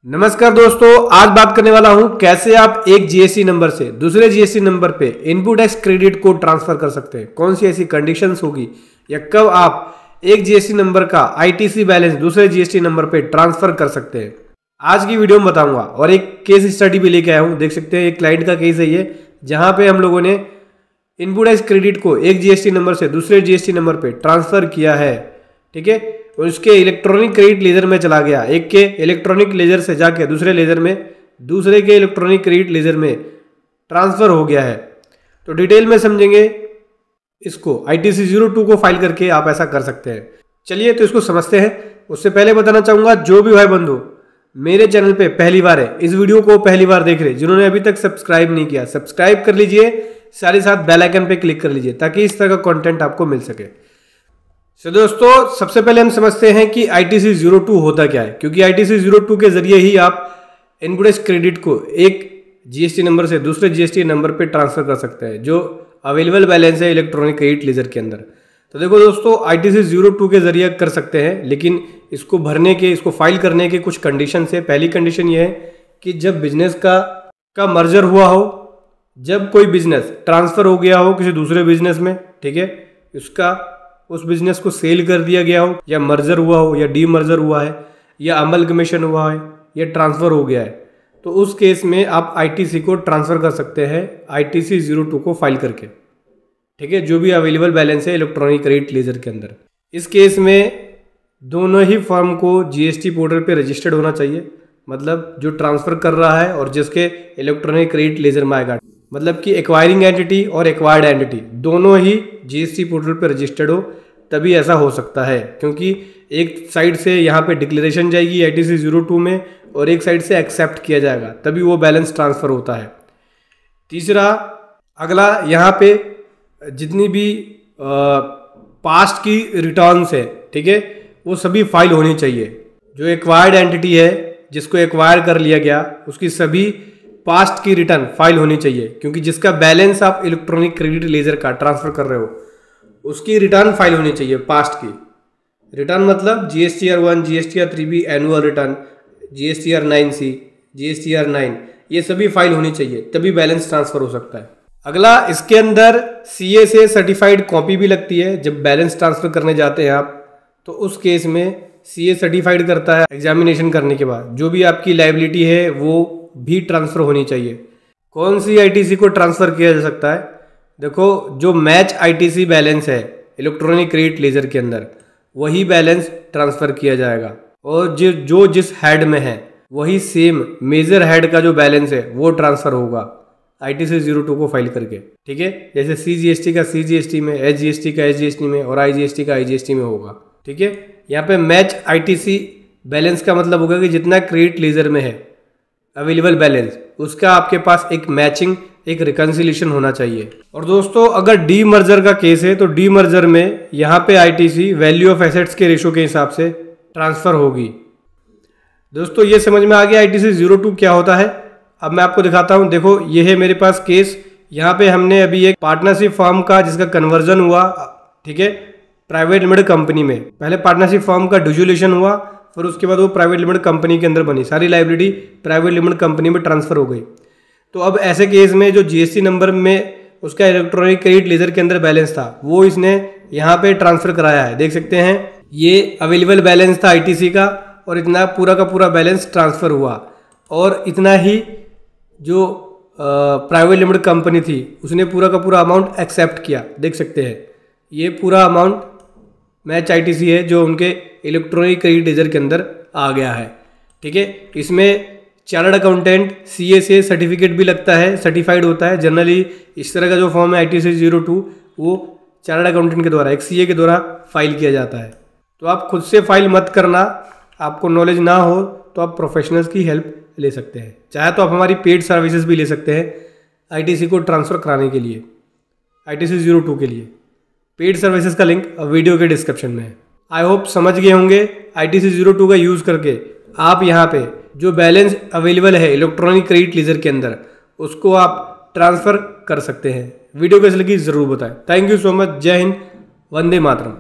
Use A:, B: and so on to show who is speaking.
A: नमस्कार दोस्तों, आज बात करने वाला हूं कैसे आप एक जीएसटी नंबर से दूसरे जीएसटी नंबर पे इनपुट टैक्स क्रेडिट को ट्रांसफर कर सकते हैं। कौन सी ऐसी कंडीशंस होगी या कब आप एक जीएसटी नंबर का आईटीसी बैलेंस दूसरे जीएसटी नंबर पे ट्रांसफर कर सकते हैं, आज की वीडियो में बताऊंगा। और एक केस स्टडी भी लेके आया हूं, देख सकते हैं एक क्लाइंट का केस है ये, जहां पे हम लोगों ने इनपुट टैक्स क्रेडिट को एक जीएसटी नंबर से दूसरे जीएसटी नंबर पे ट्रांसफर किया है। ठीक है, और उसके इलेक्ट्रॉनिक क्रेडिट लेजर में चला गया, एक के इलेक्ट्रॉनिक लेजर से जाके दूसरे लेजर में, दूसरे के इलेक्ट्रॉनिक क्रेडिट लेजर में ट्रांसफर हो गया है। तो डिटेल में समझेंगे इसको। ITC 02 को फाइल करके आप ऐसा कर सकते हैं। चलिए तो इसको समझते हैं। उससे पहले बताना चाहूंगा, जो भी भाई बंधु मेरे चैनल पे पहली बार है, इस वीडियो को पहली बार देख रहे, जिन्होंने अभी तक सब्सक्राइब नहीं किया, सब्सक्राइब कर लीजिए, साथ ही साथ बेल आइकन पे क्लिक कर लीजिए ताकि इस तरह का कंटेंट आपको मिल सके। तो दोस्तों, सबसे पहले हम समझते हैं कि ITC 02 होता क्या है, क्योंकि ITC 02 के जरिए ही आप इनपुट टैक्स क्रेडिट को एक जीएसटी नंबर से दूसरे जीएसटी नंबर पे ट्रांसफर कर सकते हैं, जो अवेलेबल बैलेंस है इलेक्ट्रॉनिक क्रेडिट लेजर के अंदर। तो देखो दोस्तों, ITC 02 के जरिए कर सकते हैं, लेकिन इसको भरने के, इसको फाइल करने के कुछ कंडीशन है। पहली कंडीशन ये है कि जब बिजनेस का मर्जर हुआ हो, जब कोई बिजनेस ट्रांसफर हो गया हो किसी दूसरे बिजनेस में, ठीक है, उस बिजनेस को सेल कर दिया गया हो, या मर्जर हुआ हो, या डी मर्जर हुआ है, या अमलगमेशन हुआ है, या ट्रांसफर हो गया है, तो उस केस में आप ITC को ट्रांसफर कर सकते हैं ITC 02 को फाइल करके। ठीक है, जो भी अवेलेबल बैलेंस है इलेक्ट्रॉनिक क्रेडिट लेजर के अंदर। इस केस में दोनों ही फर्म को जीएसटी पोर्टल पे रजिस्टर्ड होना चाहिए, मतलब जो ट्रांसफर कर रहा है और जिसके इलेक्ट्रॉनिक क्रेडिट लेजर में आएगा, मतलब कि एक्वायरिंग एंटिटी और एक्वायर्ड एंटिटी दोनों ही जीएसटी पोर्टल पे रजिस्टर्ड हो, तभी ऐसा हो सकता है। क्योंकि एक साइड से यहाँ पे डिक्लेरेशन जाएगी ITC 02 में, और एक साइड से एक्सेप्ट किया जाएगा, तभी वो बैलेंस ट्रांसफर होता है। तीसरा, अगला, यहाँ पे जितनी भी पास्ट की रिटर्न्स है, ठीक है, वो सभी फाइल होनी चाहिए। जो एक्वायर्ड एंटिटी है, जिसको एक्वायर कर लिया गया, उसकी सभी पास्ट की रिटर्न फाइल होनी चाहिए, क्योंकि जिसका बैलेंस आप इलेक्ट्रॉनिक क्रेडिट लेजर का ट्रांसफर कर रहे हो, उसकी रिटर्न फाइल होनी चाहिए। पास्ट की रिटर्न मतलब GSTR 1, GSTR 3B annual return, GSTR 9C, GSTR 9, ये सभी फाइल होनी चाहिए, तभी बैलेंस ट्रांसफर हो सकता है। अगला, इसके अंदर CA से सर्टिफाइड कॉपी भी लगती है। जब बैलेंस ट्रांसफर करने जाते हैं आप, तो उस केस में CA सर्टिफाइड करता है एग्जामिनेशन करने के बाद। जो भी आपकी लायबिलिटी है वो भी ट्रांसफर होनी चाहिए। कौन सी ITC को ट्रांसफर किया जा सकता है? देखो, जो मैच ITC बैलेंस है इलेक्ट्रॉनिक क्रेडिट लेजर के अंदर, वही बैलेंस ट्रांसफर किया जाएगा, और जो जिस हेड में है वही सेम मेजर हेड का जो बैलेंस है वो ट्रांसफर होगा ITC 02 को फाइल करके। ठीक है, जैसे CGST का CGST में, SGST का SGST में, और IGST का IGST में होगा। ठीक है, यहाँ पे मैच ITC बैलेंस का मतलब होगा कि जितना क्रेडिट लेजर में है अवेलेबल बैलेंस, उसका आपके पास एक मैचिंग, एक रिकंसिलिएशन होना चाहिए। और दोस्तों, अगर डी मर्जर का केस है, तो डी मर्जर में यहाँ पे ITC वैल्यू ऑफ एसेट्स के रेशो के हिसाब से ट्रांसफर होगी। दोस्तों, ये समझ में आ गया ITC 02 क्या होता है। अब मैं आपको दिखाता हूँ। देखो, ये है मेरे पास केस। यहाँ पे हमने अभी एक पार्टनरशिप फर्म का, जिसका कन्वर्जन हुआ, ठीक है, प्राइवेट लिमिटेड कंपनी में। पहले पार्टनरशिप फर्म का डिसोल्यूशन हुआ, फिर उसके बाद वो प्राइवेट लिमिटेड कंपनी के अंदर बनी, सारी लायबिलिटी प्राइवेट लिमिटेड कंपनी में ट्रांसफर हो गई। तो अब ऐसे केस में जो जीएसटी नंबर में उसका इलेक्ट्रॉनिक क्रेडिट लेजर के अंदर बैलेंस था, वो इसने यहाँ पे ट्रांसफर कराया है। देख सकते हैं, ये अवेलेबल बैलेंस था ITC का, और इतना पूरा का पूरा बैलेंस ट्रांसफर हुआ, और इतना ही जो प्राइवेट लिमिटेड कंपनी थी उसने पूरा का पूरा अमाउंट एक्सेप्ट किया। देख सकते हैं, ये पूरा अमाउंट मैच ITC है जो उनके इलेक्ट्रॉनिक क्रेडिट लेजर के अंदर आ गया है। ठीक है, इसमें चार्टर्ड अकाउंटेंट CA से सर्टिफिकेट भी लगता है, सर्टिफाइड होता है। जनरली इस तरह का जो फॉर्म है ITC 02, वो चार्टर्ड अकाउंटेंट के द्वारा, एक CA के द्वारा फाइल किया जाता है। तो आप खुद से फाइल मत करना, आपको नॉलेज ना हो तो आप प्रोफेशनल्स की हेल्प ले सकते हैं। चाहे तो आप हमारी पेड सर्विसेज भी ले सकते हैं ITC को ट्रांसफ़र कराने के लिए, ITC 02 के लिए। पेड सर्विसेज का लिंक वीडियो के डिस्क्रिप्शन में है। आई होप समझ गए होंगे। ITC 02 का यूज़ करके आप यहाँ पे जो बैलेंस अवेलेबल है इलेक्ट्रॉनिक क्रेडिट लेजर के अंदर, उसको आप ट्रांसफ़र कर सकते हैं। वीडियो कैसी लगी ज़रूर बताएं। Thank you so much. जय हिंद, वंदे मातरम।